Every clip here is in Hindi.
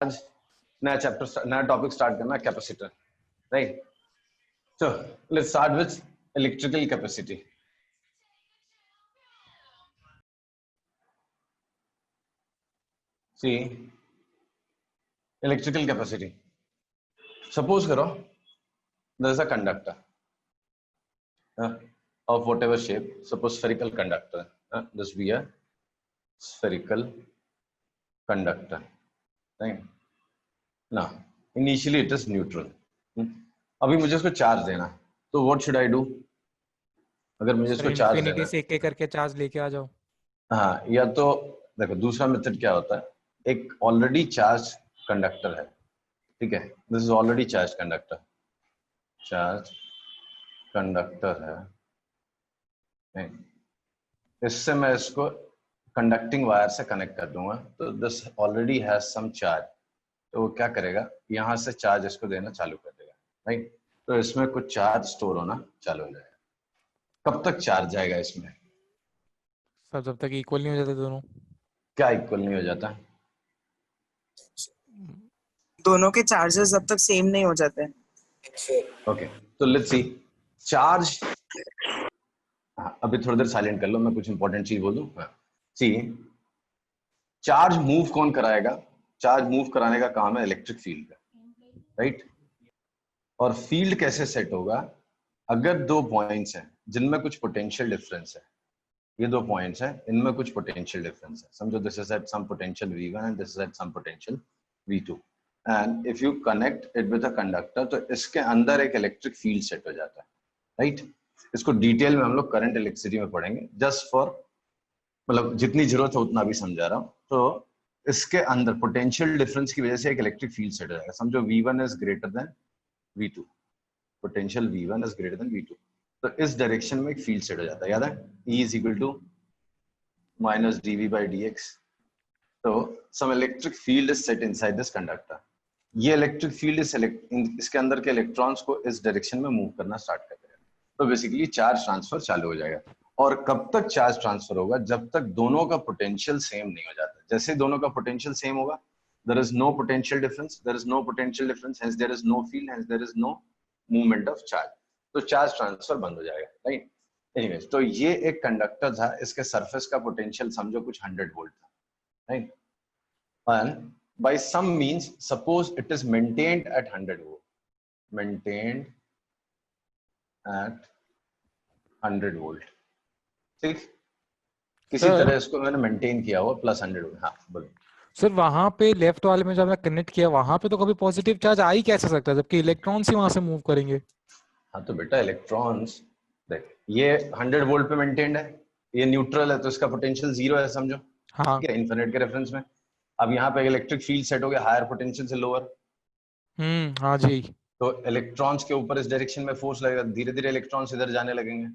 आज नया चैप्टर, नया टॉपिक स्टार्ट करना, capacitor, right? So let's start with electrical capacity. See, electrical capacity. Suppose karo there is a conductor of whatever shape. Suppose spherical conductor. This be a spherical conductor. Right? Now, initially it is neutral. अभी मुझे इसको चार्ज देना, तो व्हाट शुड आई डू? अगर मुझे इसको चार्ज देना इनफिनिटी से एक एक करके चार्ज लेके आ जाओ। हाँ, या तो देखो दूसरा मेथड क्या होता है, एक ऑलरेडी चार्ज कंडक्टर है, ठीक है, this is already charge conductor, charge conductor है, इससे मैं इसको कंडक्टिंग वायर से कनेक्ट कर दूंगा, तो this already has some charge, तो वो क्या करेगा, यहाँ से चार्ज इसको देना चालू कर देगा, राइट? तो इसमें कुछ चार्ज स्टोर होना चालू हो जाएगा। कब तक चार्ज जाएगा इसमें? सब जब तक इक्वल नहीं हो जाते दोनों। क्या इक्वल नहीं हो जाता? दोनों के चार्जेस जब तक सेम नहीं हो जाते। ओके, तो लेट्स सी चार्ज। अभी थोड़ी देर साइलेंट कर लो, मैं कुछ इंपॉर्टेंट चीज बोलूं। सी, चार्ज मूव कौन कराएगा? चार्ज मूव कराने का काम है इलेक्ट्रिक फील्ड का, राइट? और फील्ड कैसे सेट होगा? अगर दो पॉइंट्स हैं जिनमें कुछ पोटेंशियल डिफरेंस है, ये दो पॉइंट्स हैं, इनमें कुछ पोटेंशियल डिफरेंस है, समझो this is at some potential V1 and this is at some potential V2, and if you connect it with a conductor, तो इसके अंदर एक इलेक्ट्रिक फील्ड सेट हो जाता है, राइट? इसको डिटेल में हम लोग करंट इलेक्ट्रिसिटी में पढ़ेंगे, जस्ट फॉर मतलब जितनी जरूरत है उतना भी समझा रहा हूँ। तो इसके अंदर पोटेंशियल डिफरेंस की वजह से एक इलेक्ट्रिक फील्ड सेट हो जाएगा, समझो V1 is greater than V2, potential V1 is greater than V2, तो इस डायरेक्शन में एक फील्ड सेट हो जाता है, याद है? E is equal to minus dV by dx, तो some electric field is set inside this conductor. ये इलेक्ट्रिक फील्ड इसके अंदर के इलेक्ट्रॉन्स को इस डायरेक्शन में मूव करना स्टार्ट कर देगा, तो बेसिकली चार्ज ट्रांसफर चालू हो जाएगा। और कब तक चार्ज ट्रांसफर होगा? जब तक दोनों का पोटेंशियल सेम नहीं हो जाता। जैसे दोनों का पोटेंशियल सेम होगा, there is no potential difference, there is no potential difference, hence there is no field, hence there is no movement of charge, तो चार्ज ट्रांसफर बंद हो जाएगा, राइट? एनीवेज, तो ये एक कंडक्टर था, इसके सरफेस का पोटेंशियल समझो कुछ 100 वोल्ट था, right? And by some means suppose it is maintained at 100 volt, maintained at 100 volt, ठीक? किसी तरह इसको मैंने मेंटेन किया हुआ प्लस 100 वोल्ट। हाँ बोलो सर, वहां पे लेफ्ट वाले में जब हमने कनेक्ट किया, वहां पे तो कभी पॉजिटिव चार्ज आ ही कैसे सकता है, जबकि इलेक्ट्रॉन्स ही वहां से मूव करेंगे। हाँ तो बेटा इलेक्ट्रॉन्स देख, ये 100 वोल्ट पे मेंटेन्ड है, ये न्यूट्रल है, तो इसका पोटेंशियल 0 है, समझो, हाँ, ठीक है, इन्फिनिट के रेफरेंस में। अब यहाँ पे इलेक्ट्रिक फील्ड सेट हो गया हायर पोटेंशियल से लोअर, हाँ जी। तो इलेक्ट्रॉन्स के ऊपर इस डायरेक्शन में फोर्स लगेगा, धीरे धीरे इलेक्ट्रॉन्स इधर जाने लगेंगे,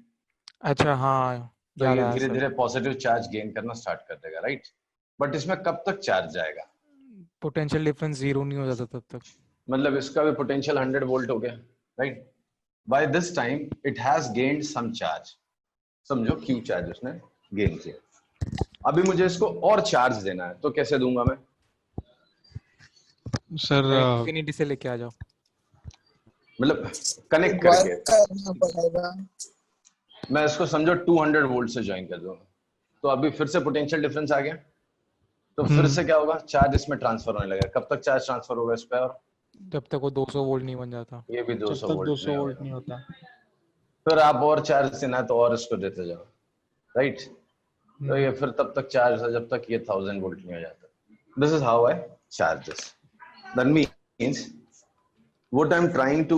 अच्छा, हाँ, तो याद ये आया धीरे सर। धीरे पॉजिटिव चार्ज गेन करना स्टार्ट कर देगा, राइट? बट इसमें कब तक चार्ज जाएगा? पोटेंशियल डिफरेंस 0 नहीं हो जाता तब तक। मतलब इसका भी पोटेंशियल 100 वोल्ट हो गया, right? By this time it has gained some charge, समझो Q चार्ज उसने गेन किया। अभी मुझे इसको और चार्ज देना है, तो कैसे दूंगा मैं? सर इनफिनिटी से लेके आ जाओ, मतलब कनेक्ट करके मैं इसको समझो 200 वोल्ट से ज्वाइन कर दूंगा, तो अभी फिर से पोटेंशियल डिफरेंस आ गया, तो फिर से क्या होगा, चार्ज इसमें ट्रांसफर होने लगेगा। कब तक चार्ज ट्रांसफर होगा इस पे? और जब तक वो 200 वोल्ट नहीं बन जाता। ये भी 200 वोल्ट 200 वोल्ट नहीं होता। फिर आप और चार्ज देना है तो और इसको देते जाओ, राइट? तो ये फिर तब तक चार्ज है जब तक ये 1000 वोल्ट नहीं हो जाता। This is how I charge this. That means what I'm trying to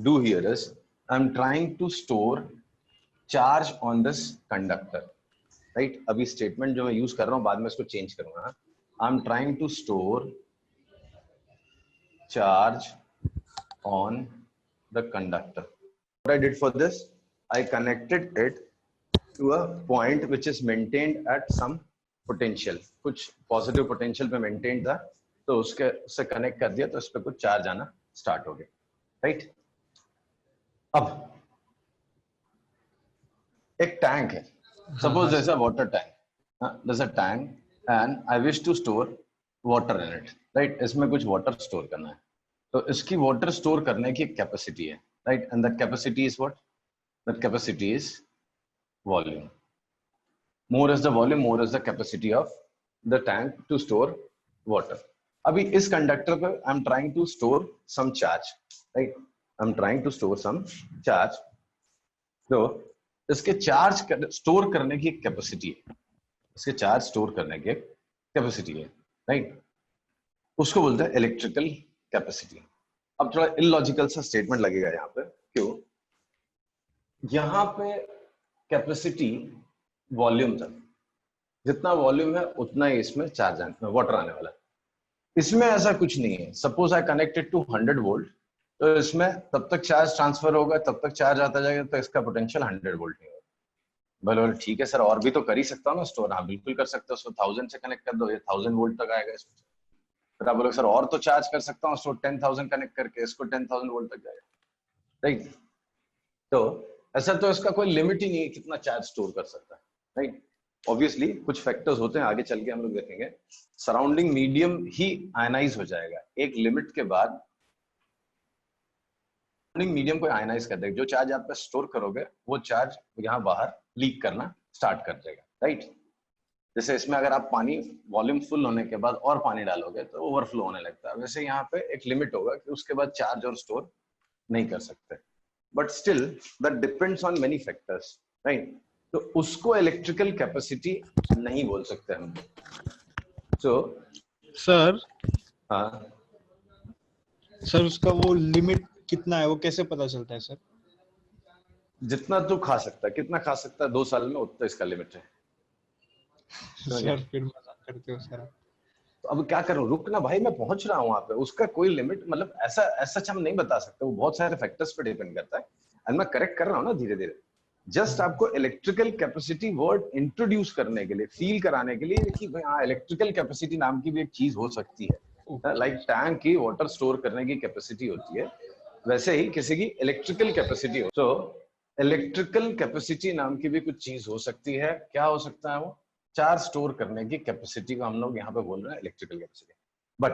do here is I'm trying to store charge on this conductor, right? अभी स्टेटमेंट जो मैं यूज कर रहा हूं बाद में इसको चेंज करूंगा। I'm trying to store charge on the conductor. What I did for this, I connected it to a point which is maintained at some potential, कुछ पॉजिटिव पोटेंशियल पे मेंटेन था, तो उसके से कनेक्ट कर दिया, तो इस पे कुछ चार्ज आना स्टार्ट हो गया, राइट? अब एक टैंक है, सपोज जैसा water tank, there's a tank and I wish to store water in it, right. इसमें कुछ वाटर स्टोर करना है, तो इसकी वाटर स्टोर करने की कैपेसिटी है, right. And that capacity is what? That capacity is volume. More is the volume, more is the capacity of the tank to store water. अभी इस कंडक्टर पे I am trying to store some charge, right, I am trying to store some charge. तो इसके चार्ज स्टोर करने की कैपेसिटी है, इसके चार्ज स्टोर करने की कैपेसिटी है, राइट. उसको बोलते हैं इलेक्ट्रिकल कैपेसिटी. अब थोड़ा इलॉजिकल सा स्टेटमेंट लगेगा यहाँ पे, क्यों? यहाँ पे कैपेसिटी वॉल्यूम था, जितना वॉल्यूम है उतना ही इसमें चार्ज वाटर आने वाला है. इसमें ऐसा कुछ नहीं है. Suppose I connected to 100 volt, तो इसमें तब तक चार्ज ट्रांसफर होगा, तब तक चार्ज आता जाएगा, तो इसका पोटेंशियल 100 वोल्ट नहीं होगा. बोले ठीक है सर, और भी तो कर ही सकता हूँ ना स्टोर. हाँ बिल्कुल कर सकते हो, उसको 1000 से कनेक्ट कर दो, ये 1000 वोल्ट तक आएगा इसमें. फिर आप बोलोगे सर और तो चार्ज कर सकता हूँ स्टोर 10,000 कनेक्ट करके, इसको 10,000 वोल्ट तक जाएगा, राइट. तो ऐसा तो इसका कोई लिमिट ही नहीं है कितना चार्ज स्टोर कर सकता है, राइट. ऑब्वियसली कुछ फैक्टर्स होते हैं, आगे चल के हम लोग देखेंगे. सराउंडिंग मीडियम ही आयनाइज हो जाएगा एक लिमिट के बाद. सराउंडिंग मीडियम को आयनाइज कर देगा. जो चार्ज आप पे स्टोर करोगे वो चार्ज यहाँ बाहर लीक करना स्टार्ट कर देगा, राइट. जैसे इसमें अगर आप पानी वॉल्यूम फुल होने के बाद और पानी डालोगे तो ओवरफ्लो होने लगता है, वैसे यहाँ पे एक लिमिट होगा कि उसके बाद चार्ज और स्टोर नहीं कर सकते. But still that depends on many factors, right. तो उसको इलेक्ट्रिकल कैपेसिटी नहीं बोल सकते हम. सो सर हाँ सर उसका वो लिमिट कितना है, वो कैसे पता चलता है सर? जितना तू खा सकता है, कितना खा सकता है 2 साल में, उतना इसका लिमिट है. सर फिर मजाक करते हो सर. तो अब क्या करूं, रुक ना भाई, मैं पहुंच रहा हूं वहां पे. उसका कोई लिमिट मतलब ऐसा हम नहीं बता सकते, वो बहुत सारे फैक्टर्स पे डिपेंड करता है. एंड मैं करेक्ट कर रहा हूं ना धीरे धीरे. जस्ट आपको इलेक्ट्रिकल कैपेसिटी वर्ड इंट्रोड्यूस करने के लिए, फील कराने के लिए कि भाई हाँ इलेक्ट्रिकल कैपेसिटी नाम की भी एक चीज हो सकती है. लाइक टैंक की वाटर स्टोर करने की कैपेसिटी होती है, वैसे ही किसी की इलेक्ट्रिकल कैपेसिटी हो. तो इलेक्ट्रिकल कैपेसिटी नाम की भी कुछ चीज हो सकती है. क्या हो सकता है वो? चार्ज स्टोर करने की कैपेसिटी को हम लोग यहाँ पे बोल रहे हैं इलेक्ट्रिकल कैपेसिटी. बट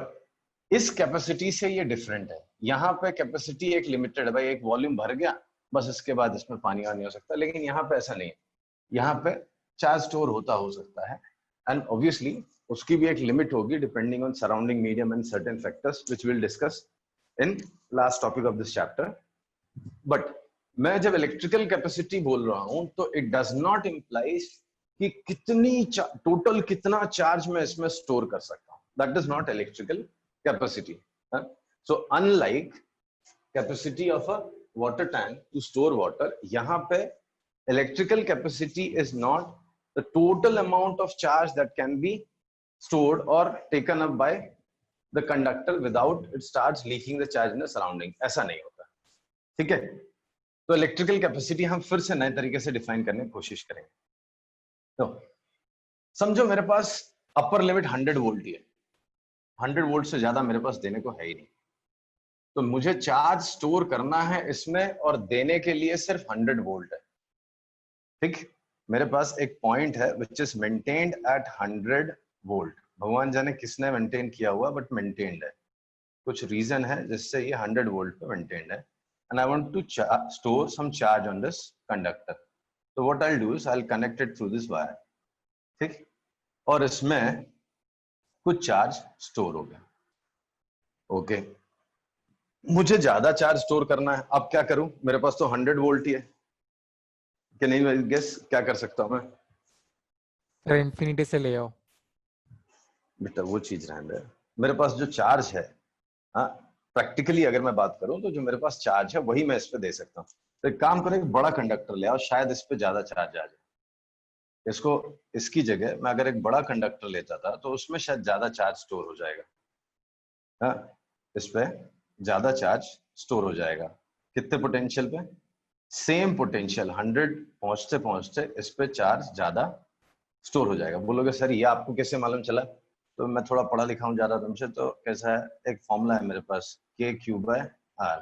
इस कैपेसिटी से ये डिफरेंट है. यहाँ पे कैपेसिटी एक लिमिटेड है, भाई एक वॉल्यूम भर गया बस, इसके बाद इसमें पानी नहीं हो सकता. लेकिन यहाँ पे ऐसा नहीं है, यहाँ पे चार्ज स्टोर हो सकता है. एंड ऑब्वियसली उसकी भी एक लिमिट होगी depending on surrounding medium and certain factors which will discuss in last topic of this chapter. But मैं जब इलेक्ट्रिकल कैपेसिटी बोल रहा हूं तो इट डज नॉट इम्प्लाइज कि कितनी टोटल कितना चार्ज मैं इसमें स्टोर कर सकता हूं. That is not electrical capacity. So unlike capacity of a water tank to store water, यहाँ पे electrical capacity is not the total amount of charge that can be stored or taken up by the conductor without it starts leaking the charge in the surrounding. ऐसा नहीं होता, ठीक है. तो electrical capacity हम फिर से नए तरीके से डिफाइन करने की कोशिश करेंगे. तो समझो मेरे पास अपर लिमिट 100 वोल्ट ही है, 100 वोल्ट से ज्यादा मेरे पास देने को है ही नहीं. तो मुझे चार्ज स्टोर करना है इसमें और देने के लिए सिर्फ 100 वोल्ट है, ठीक. मेरे पास एक पॉइंट है which is maintained eight 100 volt. भगवान जाने किसने मेंटेन किया हुआ, बट मेंटेन्ड है. कुछ रीजन है जिससे ये 100 वोल्ट पे मेंटेन्ड है. And I want to store some charge on this conductor. तो what I will do is I will connect it through this wire, ठीक. और इसमें कुछ चार्ज स्टोर हो गया, ओके. मुझे ज्यादा चार्ज स्टोर करना है. अब क्या करूं, मेरे पास तो 100 वोल्ट ही है कि नहीं. गेस क्या कर सकता हूं मैं? सर इन्फिनिटी से ले आओ. बेटा वो चीज रहने दे. मेरे पास जो चार्ज है, हाँ प्रैक्टिकली अगर मैं बात करूं तो जो मेरे पास चार्ज है वही मैं इस पे दे सकता हूं. तो एक काम करो, एक बड़ा कंडक्टर ले आओ, शायद इस पे ज्यादा चार्ज आ जाए. इसको इसकी जगह मैं अगर एक बड़ा कंडक्टर लेता था तो उसमें शायद ज्यादा चार्ज स्टोर हो जाएगा. हाँ इस पे ज्यादा चार्ज स्टोर हो जाएगा. कितने पोटेंशियल पे? सेम पोटेंशियल 100 पहुंचते पहुंचते इस पे चार्ज ज्यादा स्टोर हो जाएगा. बोलोगे सर ये आपको कैसे मालूम चला? तो मैं थोड़ा पढ़ा लिखा हूं ज्यादा तुमसे. तो कैसा है, एक फॉर्मूला है मेरे पास, K/r.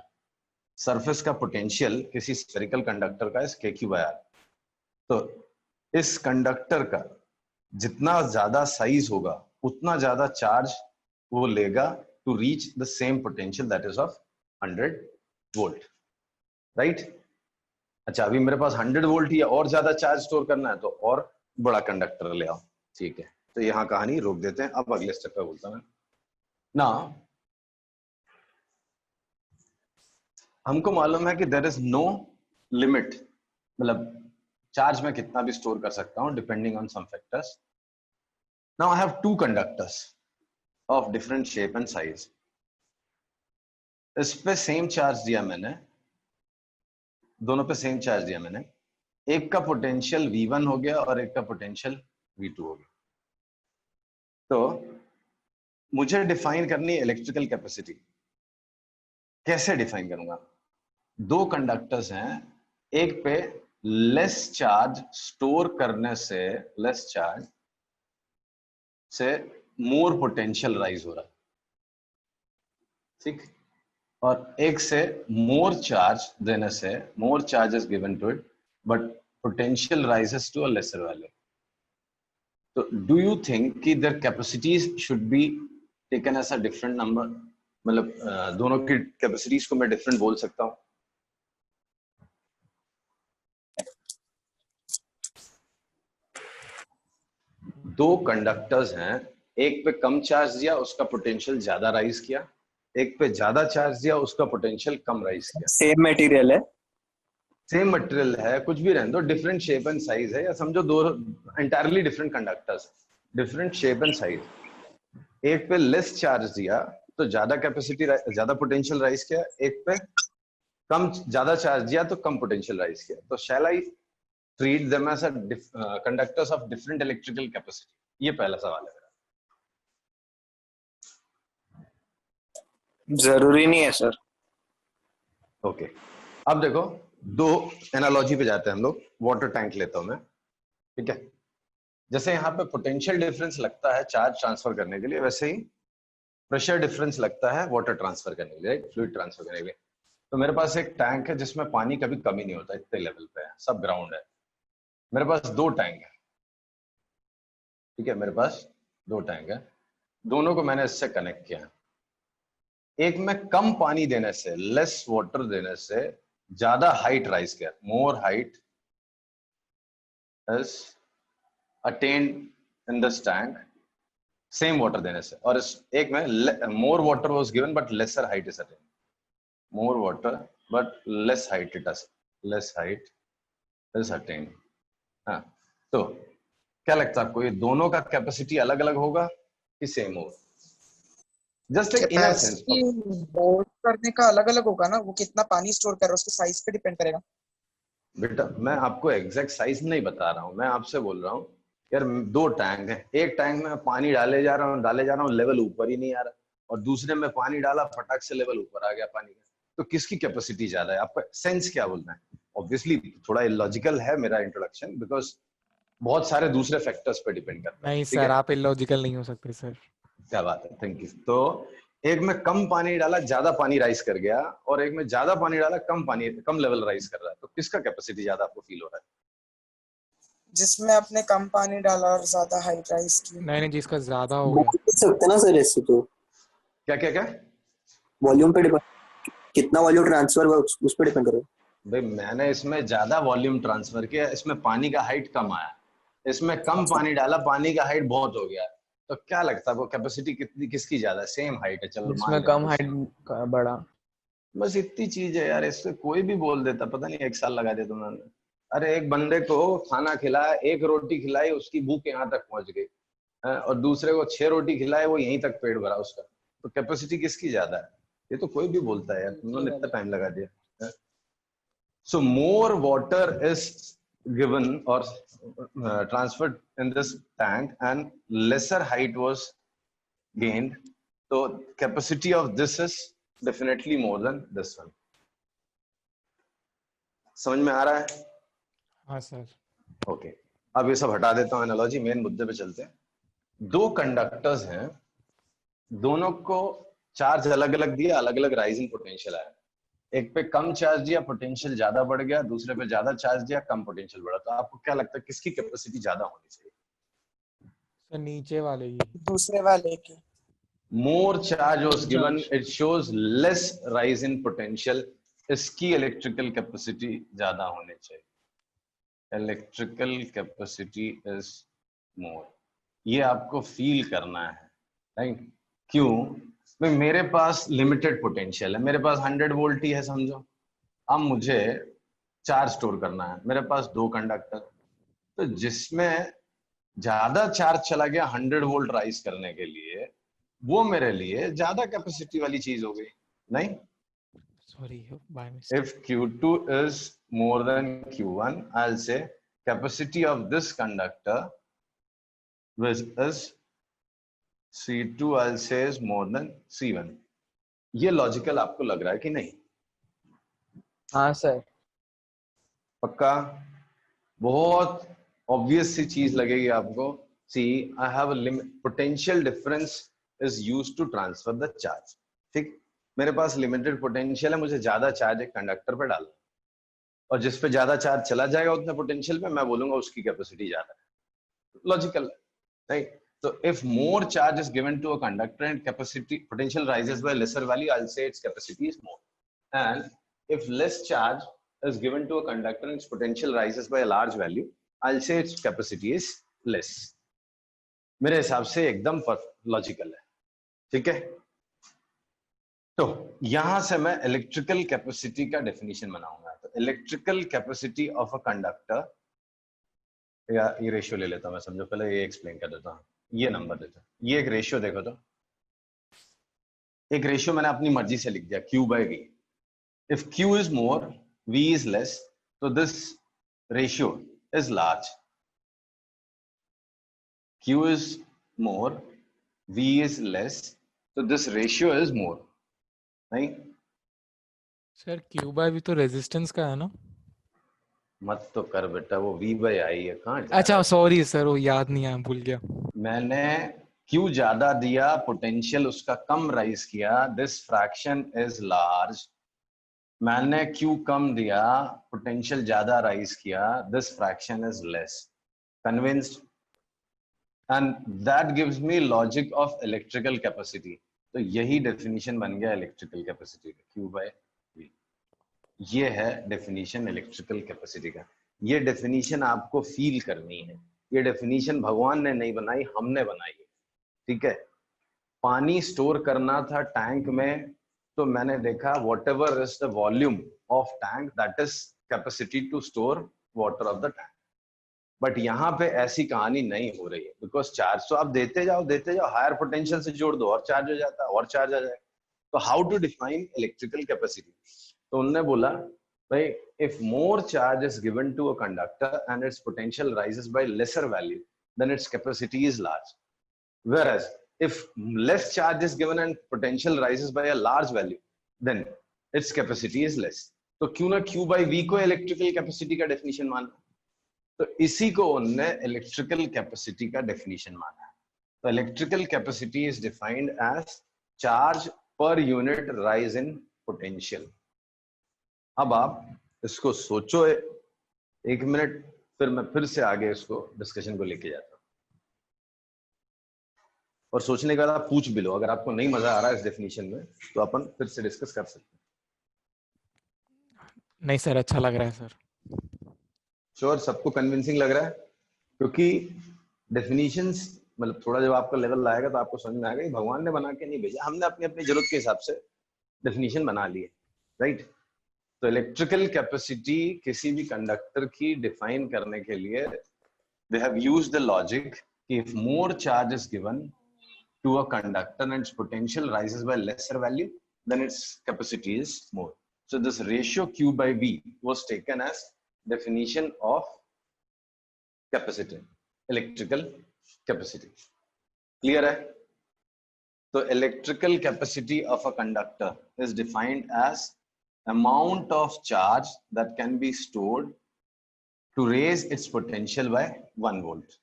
सरफेस का पोटेंशियल किसी स्फेरिकल कंडक्टर का इस K/r. तो इस कंडक्टर का जितना ज्यादा साइज होगा उतना ज्यादा चार्ज वो लेगा to reach the same potential that is of 100 volt, right? अच्छा, अभी मेरे पास 100 वोल्ट या और ज्यादा चार्ज स्टोर करना है तो और बड़ा कंडक्टर ले आओ, ठीक है? तो यहाँ कहानी रोक देते हैं, अब अगले स्टेप पे बोलता हूं ना। हमको मालूम है कि देयर इज नो लिमिट, मतलब चार्ज में कितना भी स्टोर कर सकता हूं depending on some factors. Now I have two conductors of different shape and size. इस पे सेम चार्ज दिया मैंने, दोनों पे सेम चार्ज दिया मैंने। एक का पोटेंशियल V1 हो गया और एक का पोटेंशियल V2 हो गया। तो मुझे डिफाइन करनी इलेक्ट्रिकल कैपेसिटी। कैसे डिफाइन करूंगा? दो कंडक्टर्स हैं, एक पे लेस चार्ज स्टोर करने से, लेस चार्ज से मोर पोटेंशियल राइज हो रहा है, ठीक? और एक से मोर चार्ज देने से, more charge is given to it but potential rises to a lesser value. तो डू यू थिंक कि their capacities should be taken as a different number? मतलब दोनों की कैपेसिटीज को मैं डिफरेंट बोल सकता हूं? दो कंडक्टर्स हैं, एक पे कम चार्ज दिया उसका पोटेंशियल ज्यादा राइज किया, एक पे ज्यादा चार्ज दिया उसका पोटेंशियल कम राइज किया। सेम मटेरियल है, सेम मटेरियल है, कुछ भी रहने दो, डिफरेंट शेप एंड साइज है, या समझो दो entirely different conductors, different shape and size. एक पे लेस चार्ज दिया तो ज्यादा कैपेसिटी, ज्यादा पोटेंशियल राइज किया, एक पे कम, ज्यादा चार्ज दिया तो कम पोटेंशियल राइज किया। तो shall I treat them as conductors of different electrical capacity? ये पहला सवाल है मेरा। जरूरी नहीं है सर। ओके, अब देखो, दो एनालॉजी पे जाते हैं हम लोग। वाटर टैंक लेता हूं मैं, ठीक है? जैसे यहाँ पे पोटेंशियल डिफरेंस लगता है चार्ज ट्रांसफर करने के लिए, वैसे ही प्रेशर डिफरेंस लगता है वाटर ट्रांसफर करने के लिए, फ्लूइड ट्रांसफर करने के लिए। तो मेरे पास एक टैंक है जिसमें पानी कभी कमी नहीं होता, इतने लेवल पे है, सब ग्राउंड है। मेरे पास दो टैंक है, ठीक है? मेरे पास दो टैंक है, दोनों को मैंने इससे कनेक्ट किया। एक में कम पानी देने से, लेस वाटर देने से ज्यादा हाइट राइज किया, more height is attained in this tank, same water देने से। और इस एक में more water was given but lesser height is attained, more water but less height it is, less height is attained. हाँ, तो क्या लगता है आपको, ये दोनों का कैपेसिटी अलग अलग होगा कि सेम होगा? जस्ट एक इनर सेंस। कैपेसिटी होल्ड करने का अलग अलग होगा ना, वो कितना पानी स्टोर कर रहा है उसके साइज पे डिपेंड करेगा। बेटा मैं आपको एग्जैक्ट साइज नहीं बता रहा हूँ, मैं आपसे बोल रहा हूँ यार, दो टैंक है, एक टैंक में पानी डाले जा रहा हूँ, लेवल ऊपर ही नहीं आ रहा, और दूसरे में पानी डाला, फटाक से लेवल ऊपर आ गया पानी का। तो किसकी कैपेसिटी ज्यादा है? आपका सेंस क्या बोलना है? ऑब्वियसली थोड़ा इलॉजिकल है मेरा इंट्रोडक्शन, बिकॉज बहुत सारे दूसरे फैक्टर्स पे डिपेंड करता है। नहीं ठीक सर, है? आप इलॉजिकल नहीं हो सकते सर। क्या बात है, थैंक यू। तो एक में कम पानी डाला, ज्यादा पानी राइज कर गया, और एक में ज्यादा पानी डाला, कम पानी, कम लेवल राइज कर रहा है। तो किसका कैपेसिटी ज्यादा आपको फील हो रहा है? जिसमें आपने कम पानी डाला और ज्यादा हाइट राइज की। नहीं नहीं, जिसका ज्यादा हो बोल गया। नहीं सकते ना सर ऐसे तो। क्या क्या क्या? वॉल्यूम पे डिपेंड, कितना वॉल्यूम ट्रांसफर हुआ उस पर डिपेंड करेगा। भाई मैंने इसमें ज्यादा वॉल्यूम ट्रांसफर किया, इसमें पानी का हाइट कम आया, इसमें कम पानी डाला, पानी का हाइट बहुत हो गया। तो क्या लगता है वो कैपेसिटी कितनी, किसकी ज्यादा? सेम हाइट है, चलो मान जिसमें लेते कम हैं हाइट same। बढ़ा। बस इतनी चीज है यार, इससे कोई भी बोल देता, पता नहीं 1 साल लगा दिया तुमने। अरे एक बंदे को खाना खिलाया, एक रोटी खिलाई, उसकी भूख यहाँ तक पहुंच गई, और दूसरे को 6 रोटी खिलाए, वो यहीं तक पेट भरा उसका। तो कैपेसिटी किसकी ज्यादा है? ये तो कोई भी बोलता है यार, तुमने इतना टाइम लगा दिया। So more water is given or transferred in this tank and lesser height was gained. So capacity of this is definitely more than this one. समझ में आ रहा है? हाँ सर। ओके, अब ये सब हटा देता हूँ एनालॉजी, मेन मुद्दे पे चलते हैं। दो कंडक्टर्स हैं, दोनों को चार्ज अलग अलग दिया, अलग अलग राइजिंग पोटेंशियल आया। एक पे कम चार्ज दिया, पोटेंशियल ज्यादा बढ़ गया, दूसरे पे ज्यादा चार्ज दिया, कम पोटेंशियल बढ़ा। तो आपको क्या लगता है किसकी कैपेसिटी ज्यादा होनी चाहिए? सर नीचे वाले की। दूसरे वाले की। more charge was given, charge. it shows less rise in potential. इसकी इलेक्ट्रिकल कैपेसिटी ज्यादा होनी चाहिए. इलेक्ट्रिकल कैपेसिटी इज मोर. ये आपको फील करना है, राइट? क्यों? भाई मेरे पास लिमिटेड पोटेंशियल है, मेरे पास 100 वोल्ट ही है समझो. अब मुझे चार्ज स्टोर करना है, मेरे पास 2 कंडक्टर, तो जिसमें ज्यादा चार्ज चला गया 100 वोल्ट राइज करने के लिए, वो मेरे लिए ज्यादा कैपेसिटी वाली चीज हो गई, नहीं? Sorry, by mistake. If Q2 is more than Q1, I'll say capacity of this conductor is C2, I'll say is more than C1. ये लॉजिकल आपको लग रहा है कि नहीं? हाँ सर. पक्का? बहुत ऑब्वियस सी चीज लगेगी आपको. See, I have a limit. Potential difference is used to transfer the charge. ठीक? मेरे पास लिमिटेड पोटेंशियल है, मुझे ज्यादा चार्ज एक कंडक्टर पे डालना, और जिस पे ज्यादा चार्ज चला जाएगा उतने पोटेंशियल पे मैं बोलूंगा उसकी कैपेसिटी ज्यादा है. Logical, right? So if more charge is given to a conductor and capacity potential rises by lesser value, I'll say its capacity is more. And if less charge is given to a conductor and its potential rises by a large value, I'll say its capacity is less. मेरे हिसाब से एकदम लॉजिकल है. ठीक है? तो यहां से मैं इलेक्ट्रिकल कैपेसिटी का डेफिनेशन बनाऊंगा. तो electrical capacity of a conductor, या ये रेशियो ले लेता हूं मैं, समझो पहले ये एक्सप्लेन कर देता हूं. ये नंबर देता हूं, ये एक रेशियो देखो, तो एक रेशियो मैंने अपनी मर्जी से लिख दिया, Q by V. If Q is more, V is less, so this ratio is large. Q is more, V is less, so this ratio is more. नहीं? सर Q by V तो रेजिस्टेंस का है ना? मत तो कर बेटा, वो V by I है. कहाँ? अच्छा सॉरी सर, वो याद नहीं आया, भूल गया. मैंने Q ज्यादा दिया, पोटेंशियल उसका कम राइज किया, दिस फ्रैक्शन इज लार्ज. मैंने Q कम दिया, पोटेंशियल ज्यादा राइज किया, this fraction is less. Convinced? And that gives me logic of electrical capacity. तो यही डेफिनेशन बन गया इलेक्ट्रिकल कैपेसिटी का, Q by V. ये है डेफिनेशन इलेक्ट्रिकल कैपेसिटी का. ये डेफिनेशन आपको फील करनी है. ये डेफिनेशन भगवान ने नहीं बनाई, हमने बनाई है. ठीक है? पानी स्टोर करना था टैंक में, तो मैंने देखा whatever is the volume of tank, that is capacity to store water of the tank. But यहाँ पे ऐसी कहानी नहीं हो रही है, बिकॉज चार्ज तो आप देते जाओ, हायर पोटेंशियल से जोड़ दो और चार्ज हो जाता है, और चार्ज आ जाएगा. तो how to define electrical capacity? तो उन्होंने बोला भाई, if more charge is given to a conductor and its potential rises by lesser value, then its capacity is large. Whereas if less charge is given and potential rises by a large value, then its capacity is less. तो क्यों ना Q by V को इलेक्ट्रिकल कैपेसिटी का डेफिनेशन माना. तो इसी को उन्होंने इलेक्ट्रिकल कैपेसिटी का डेफिनेशन माना है. तो electrical capacity is defined as charge per unit rise in potential. अब आप इसको सोचो 1 मिनट, फिर मैं फिर से आगे इसको डिस्कशन को लेके जाता हूं. और सोचने के बाद आप पूछ भी लो, अगर आपको नहीं मजा आ रहा है इस डेफिनेशन में तो अपन फिर से डिस्कस कर सकते हैं. नहीं सर, अच्छा लग रहा है सर. श्योर? सबको कन्विंसिंग लग रहा है? क्योंकि डेफिनेशंस, मतलब थोड़ा जब आपका लेवल आएगा तो आपको समझ में आएगा कि भगवान ने बना के नहीं भेजा, हमने अपनी अपनी जरूरत के हिसाब से डेफिनेशन बना ली है. राइट? तो इलेक्ट्रिकल कैपेसिटी किसी भी कंडक्टर की डिफाइन करने के लिए they have used the logic कि if more charge is given to a conductor and its potential rises by lesser value, then its capacity is more. So this ratio Q by V was taken as definition of capacity, electrical capacity. Clear hai? So electrical capacity of a conductor is defined as amount of charge that can be stored to raise its potential by 1 volt.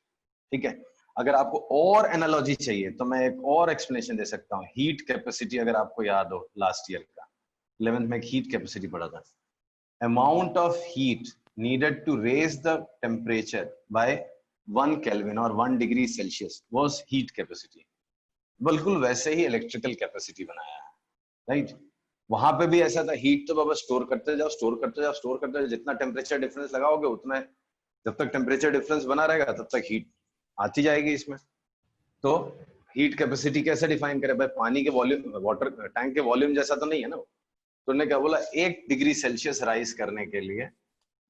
ठीक है? अगर आपको और एनालॉजी चाहिए तो मैं एक और एक्सप्लेनेशन दे सकता हूँ. हीट कैपेसिटी, अगर आपको याद हो लास्ट ईयर का 11th में एक हीट कैपेसिटी पढ़ा था. Amount of heat needed to raise the temperature by 1 Kelvin और 1 degree Celsius was heat capacity. बिल्कुल वैसे ही इलेक्ट्रिकल कैपेसिटी बनाया है, राइट। वहां पे भी ऐसा था, हीट तो बाबा स्टोर करते जाओ, स्टोर करते जाओ, स्टोर करते जाओ, जितना टेम्परेचर डिफरेंस लगाओगे उतना, जब तक टेम्परेचर डिफरेंस बना रहेगा तब तक हीट आती जाएगी इसमें। तो हीट कैपेसिटी कैसे डिफाइन करें भाई, पानी के वॉल्यूम, वाटर टैंक के वॉल्यूम जैसा तो नहीं है ना। तो उन्होंने क्या बोला, 1 डिग्री सेल्सियस राइज करने के लिए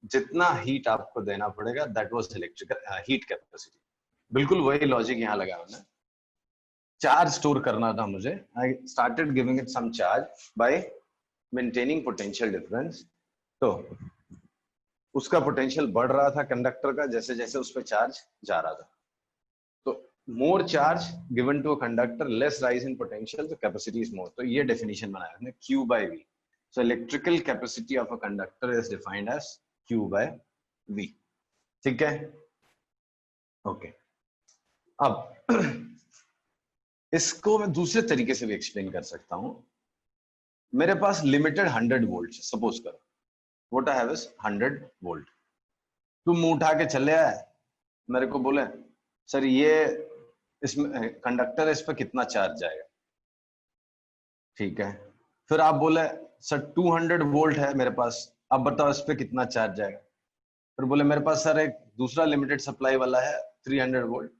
जितना हीट आपको देना पड़ेगा, that was electrical heat capacity. बिल्कुल वही लॉजिक यहाँ लगा हमने। चार्ज स्टोर करना था मुझे, I started giving it some charge by maintaining potential difference. तो उसका पोटेंशियल बढ़ रहा था कंडक्टर का, जैसे जैसे उस पर चार्ज जा रहा था। तो more charge given to a conductor, less rise in potential, तो कैपेसिटी इज मोर। तो ये डेफिनेशन बनाया हमने, Q by V। So electrical capacity of a conductor is defined as Q by V। ठीक है, ओके। अब इसको मैं दूसरे तरीके से भी एक्सप्लेन कर सकता हूं। मेरे पास लिमिटेड 100 वोल्ट, सपोज करो what I have is 100 volt. तुम उठा के चले आए, मेरे को बोले सर ये इसमें कंडक्टर है, इस पर कितना चार्ज जाएगा, ठीक है। फिर आप बोले सर 200 वोल्ट है मेरे पास, अब बताओ इस पे कितना चार्ज जाएगा। फिर बोले मेरे पास सर एक दूसरा लिमिटेड सप्लाई वाला है 300 वोल्ट,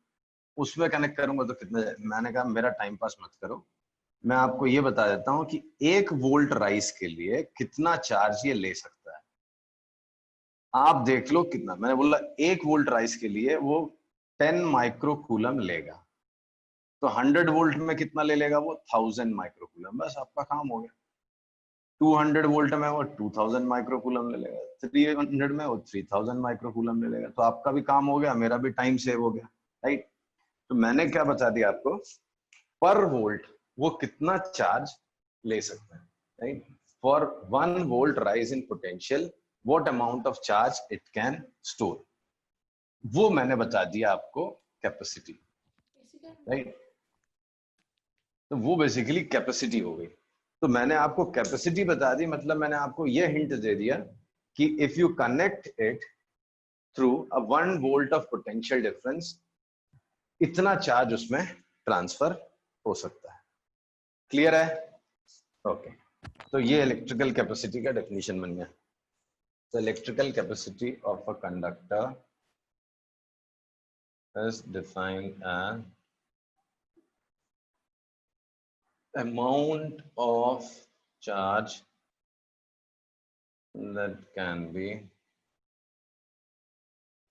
उसमें कनेक्ट करूंगा तो कितना जाएगा। मैंने कहा मेरा टाइम पास मत करो, मैं आपको ये बता देता हूं कि 1 वोल्ट राइज के लिए कितना चार्ज ये ले सकता है, आप देख लो कितना। मैंने बोला 1 वोल्ट राइज के लिए वो 10 माइक्रो कूलम लेगा, तो 100 वोल्ट में कितना ले लेगा वो 1000 माइक्रो कूलम, बस आपका काम हो गया। 200 वोल्ट में वो 2000 माइक्रो कूलम ले लेगा, 300 में वो 3000 माइक्रो कूलम ले लेगा। तो आपका भी काम हो गया, मेरा भी टाइम सेव हो गया, राइट। तो मैंने क्या बता दिया आपको, पर वोल्ट वो कितना चार्ज ले सकता है, right. For 1 volt rise in potential what amount of charge it can store, वो मैंने बता दिया आपको कैपेसिटी, राइट। तो वो बेसिकली कैपेसिटी हो गई। तो मैंने आपको कैपेसिटी बता दी, मतलब मैंने आपको ये हिंट दे दिया कि if you connect it through a 1 volt of potential difference, इतना चार्ज उसमें ट्रांसफर हो सकता है। क्लियर है, ओके। तो ये इलेक्ट्रिकल कैपेसिटी का डेफिनेशन बन गया। तो electrical capacity of a conductor is defined as amount of charge that can be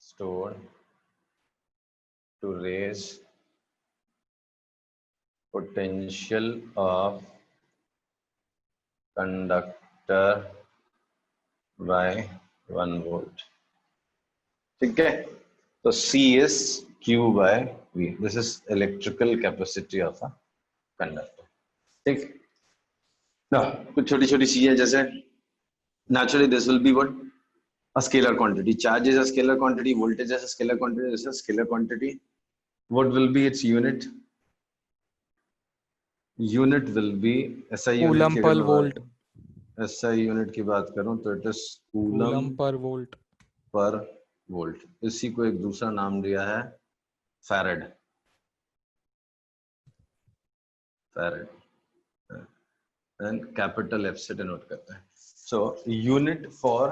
stored to raise potential of conductor by 1 volt। ठीक है, तो C is Q by V। This is electrical capacity of a conductor। ठीक ना, कुछ छोटी छोटी चीजें जैसे naturally this will be what a scalar quantity, charge is a scalar quantity, voltage is a scalar quantity, this is a scalar quantity। what will be its unit will be SI unit coulomb per volt, SI unit की बात करूं तो it is coulomb coulomb per volt. पर वोल्ट। इसी को एक दूसरा नाम दिया है farad, farad and capital F से डिनोट करते हैं। So unit for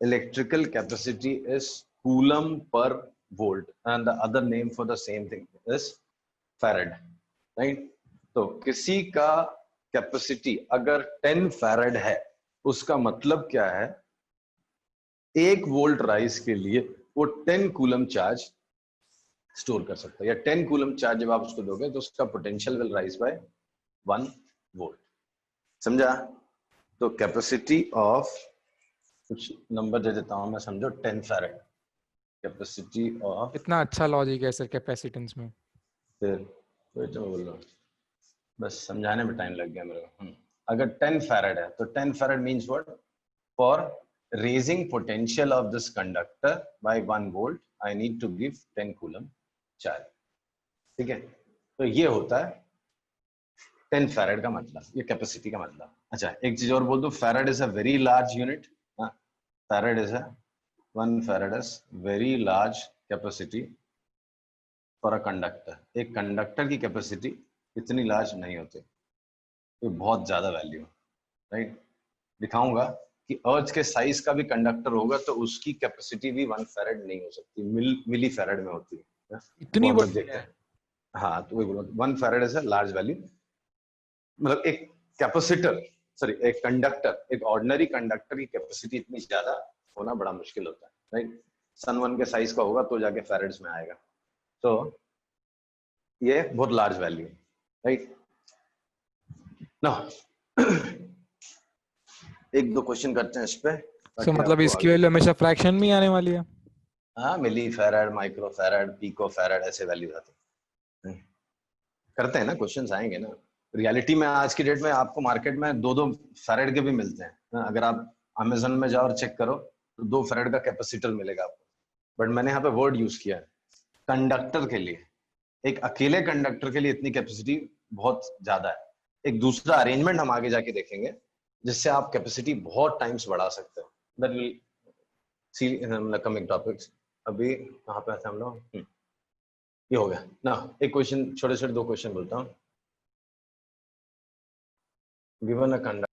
electrical capacity is coulomb per volt and the other name for the same thing is farad, right. तो किसी का कैपेसिटी अगर 10 फैरेड है, उसका मतलब क्या है, 1 वोल्ट राइज के लिए वो 10 कूलम चार्ज स्टोर कर सकता है, या 10 कूलम चार्ज जब आप उसको दोगे तो उसका potential will rise by 1 volt. समझा? तो कैपेसिटी ऑफ, कुछ नंबर दे देता हूं मैं, समझो 10 फैरेड कैपेसिटी ऑफ। इतना अच्छा लॉजिक है सर कैपेसिटेंस में। फिर वही तो बोल रहा हूँ, बस समझाने में टाइम लग गया मेरे को। अगर 10 फैरेड है तो 10 farad means what, for raising potential of this conductor by 1 volt I need to give 10 coulomb charge. ठीक है, तो ये होता है 10 फैरेड का मतलब, ये कैपेसिटी का मतलब। अच्छा, एक चीज और बोल दो, farad is a very large unit. Farad is 1 farad is very large capacity for a conductor. एक कंडक्टर की कैपेसिटी इतनी लार्ज नहीं होते, तो बहुत ज्यादा वैल्यू, राइट। दिखाऊंगा कि अर्थ के साइज का भी कंडक्टर होगा तो उसकी कैपेसिटी भी 1 फैराड नहीं हो सकती, मिली फैराड में होती है। इतनी वो हम लोग बड़ी देखते हैं। हाँ, तो वही बोला 1 farad is a large value. मतलब एक कैपेसिटर, सॉरी एक कंडक्टर, एक ऑर्डिनरी कंडक्टर की कैपेसिटी इतनी ज्यादा होना बड़ा मुश्किल होता है, राइट। सन 1 के साइज का होगा तो जाके फैराड्स में आएगा, तो ये बहुत लार्ज वैल्यू, राइट ना। एक दो क्वेश्चन करते हैं इस पे, सो ताकि मतलब आपको इसकी आगे वैल्यू पता हमेशा फ्रैक्शन में ही आने वाली है। हाँ, milli farad, micro farad, pico farad, ऐसे वैल्यू आते हैं। करते हैं ना, क्वेश्चंस आएंगे ना। रियलिटी में आज की डेट में आपको मार्केट में 2-2 फैराड के भी मिलते हैं। अगर आप अमेजन में जाओ और चेक करो तो 2 फैराड का कैपेसिटर मिलेगा आपको। बट मैंने यहाँ पे वर्ड यूज किया है कंडक्टर के लिए। एक अकेले कंडक्टर के लिए इतनी कैपेसिटी बहुत ज्यादा है। एक दूसरा अरेंजमेंट हम आगे जाके देखेंगे जिससे आप कैपेसिटी बहुत टाइम्स बढ़ा सकते हो। That will see in coming topics. अभी कहाँ पे थे हम लोग? ये हो गया ना। एक क्वेश्चन, छोटे छोटे 2 क्वेश्चन बोलता हूँ। Given a conductor